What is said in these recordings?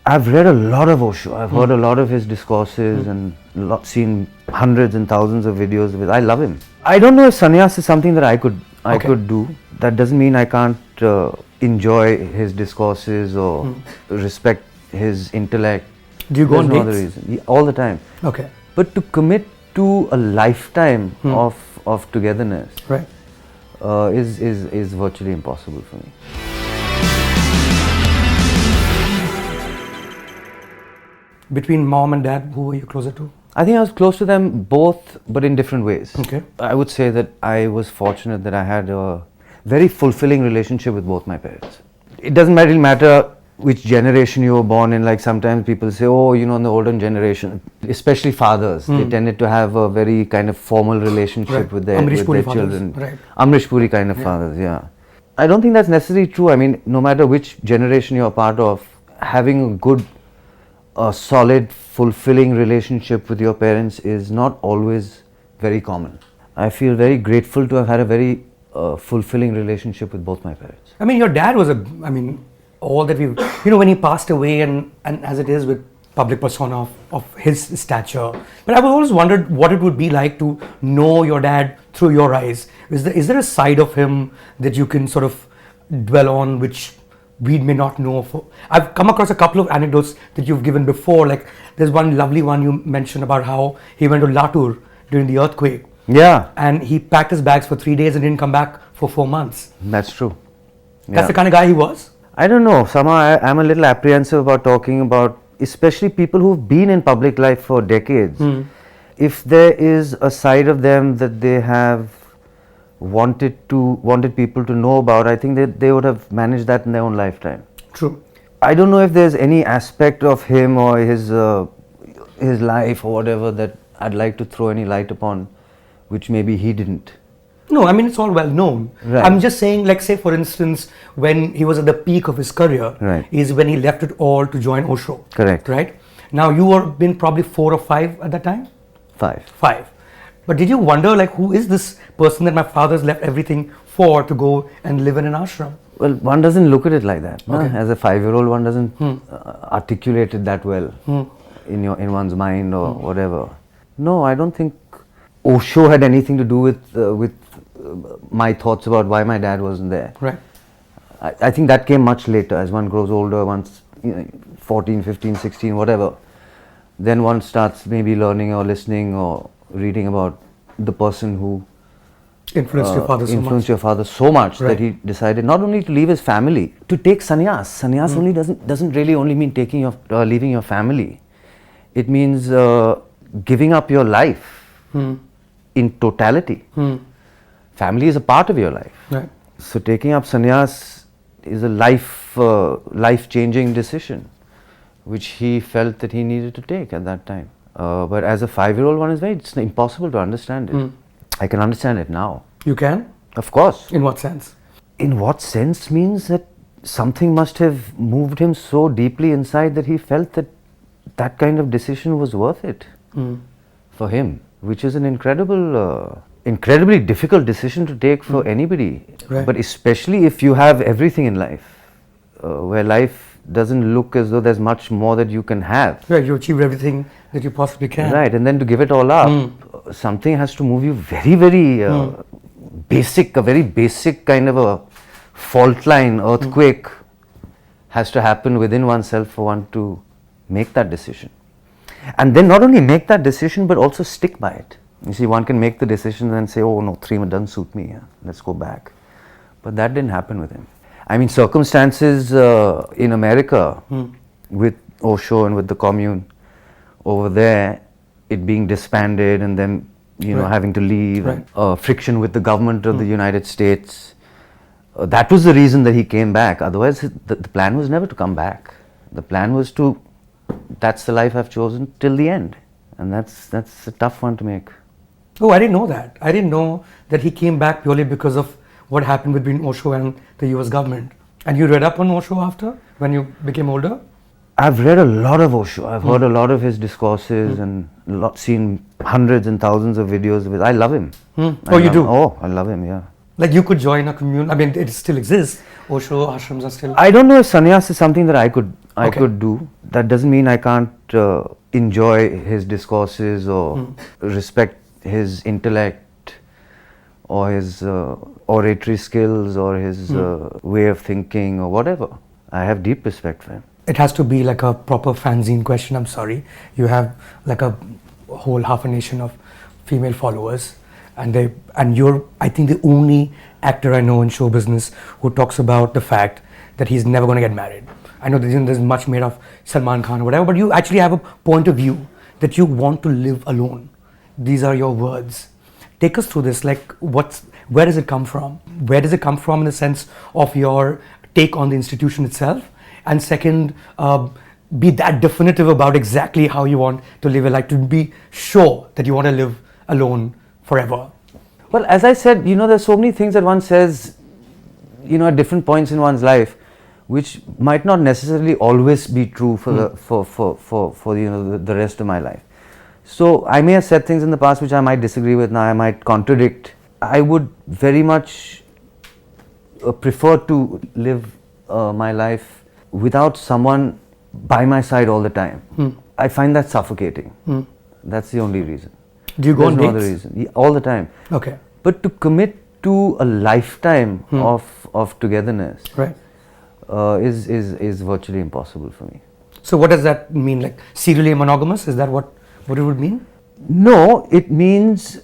I've read a lot of Osho. I've heard a lot of his discourses and seen hundreds and thousands of videos of it. I love him. I don't know if sannyas is something that I could do. That doesn't mean I can't enjoy his discourses or respect his intellect. Do you go on There's no dates? other reason. Yeah, all the time. Okay. But to commit to a lifetime of togetherness Right. is virtually impossible for me. Between mom and dad, who were you closer to? I think I was close to them both, but in different ways. Okay. I would say that I was fortunate that I had a very fulfilling relationship with both my parents. It doesn't really matter which generation you were born in. Like sometimes people say, oh, you know, in the older generation, especially fathers, they tended to have a very kind of formal relationship with their children. Right. Amrish Puri kind of fathers, yeah. I don't think that's necessarily true. I mean, no matter which generation you're part of, having a good, solid, fulfilling relationship with your parents is not always very common. I feel very grateful to have had a very fulfilling relationship with both my parents. I mean, your dad was all that when he passed away and as it is with public persona of his stature. But I've always wondered what it would be like to know your dad through your eyes. Is there a side of him that you can sort of dwell on which we may not know? I've come across a couple of anecdotes that you've given before. Like there's one lovely one you mentioned about how he went to Latur during the earthquake. Yeah. And he packed his bags for 3 days and didn't come back for 4 months. That's true. That's the kind of guy he was? I don't know. Somehow I'm a little apprehensive about talking about, especially people who've been in public life for decades. If there is a side of them that they have wanted people to know about, I think that they would have managed that in their own lifetime. True. I don't know if there's any aspect of him or his life or whatever that I'd like to throw any light upon, which maybe he didn't. No, I mean, it's all well known. Right. I'm just saying, like, say, for instance, when he was at the peak of his career, Right. is when he left it all to join Osho. Correct. Right? Now, you were been probably 4 or 5 at that time? 5. 5. But did you wonder, like, who is this person that my father's left everything for to go and live in an ashram? Well, one doesn't look at it like that. No? Okay. As a 5-year-old, one doesn't articulate it that well in one's mind or whatever. No, I don't think Osho had anything to do with my thoughts about why my dad wasn't there. Right. I think that came much later, as one grows older, once 14, 15, 16, whatever. Then one starts maybe learning or listening or reading about the person who Influenced your father so much. That he decided not only to leave his family, to take sannyas. Sannyas only doesn't really only mean leaving your family. It means giving up your life in totality. Family is a part of your life. Right. So taking up sannyas is a life-changing decision, which he felt that he needed to take at that time. But as a 5-year-old, it's impossible to understand it. I can understand it now. You can? Of course. In what sense? In what sense means that something must have moved him so deeply inside that he felt that that kind of decision was worth it for him, which is an incredibly difficult decision to take for anybody. Right. But especially if you have everything in life, where life doesn't look as though there's much more that you can have. Right, you achieved everything that you possibly can. Right, and then to give it all up, something has to move you very, very basic, a very basic kind of a fault line, earthquake has to happen within oneself for one to make that decision. And then not only make that decision, but also stick by it. You see, one can make the decision and say, oh no, 3 doesn't suit me, let's go back. But that didn't happen with him. I mean, circumstances in America with Osho and with the commune over there, it being disbanded and then having to leave, friction with the government of the United States. That was the reason that he came back. Otherwise, the plan was never to come back. The plan was that's the life I've chosen till the end. And that's a tough one to make. Oh, I didn't know that. I didn't know that he came back purely because of what happened between Osho and the US government. And you read up on Osho after, when you became older? I've read a lot of Osho. I've heard a lot of his discourses and seen hundreds and thousands of videos of it. I love him. Oh, you do? Oh, I love him, yeah. Like you could join a commune, I mean, it still exists. Osho ashrams are still... I don't know if sannyas is something that I could do. that doesn't mean I can't enjoy his discourses or respect his intellect or his oratory skills or his way of thinking or whatever. I have deep respect for him. It has to be like a proper fanzine question. I'm sorry. You have like a whole half a nation of female followers, and you're, I think, the only actor I know in show business who talks about the fact that he's never going to get married. I know there's much made of Salman Khan or whatever, but you actually have a point of view that you want to live alone. These are your words. Take us through this. Like, where does it come from? Where does it come from in the sense of your take on the institution itself? And second, be that definitive about exactly how you want to live your life, to be sure that you want to live alone forever. Well, as I said, there's so many things that one says, at different points in one's life, which might not necessarily always be true for the rest of my life. So I may have said things in the past which I might disagree with, now I might contradict. I would very much prefer to live my life without someone by my side all the time. I find that suffocating. That's the only reason. Do you go on dates? There's no other reason. Yeah, all the time. Okay. But to commit to a lifetime of togetherness, right, is virtually impossible for me. So what does that mean? Like serially monogamous? Is that what it would mean? No, it means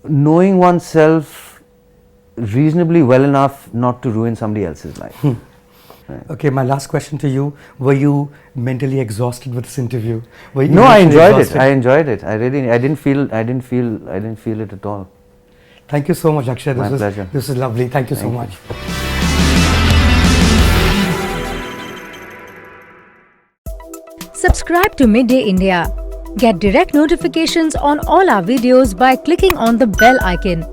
knowing oneself reasonably well enough not to ruin somebody else's life. Right. Okay, my last question to you: were you mentally exhausted with this interview? No, I enjoyed it. I enjoyed it. I didn't feel it at all. Thank you so much, Akshay. My pleasure. This is lovely. Thank you so much. Subscribe to Midday India. Get direct notifications on all our videos by clicking on the bell icon.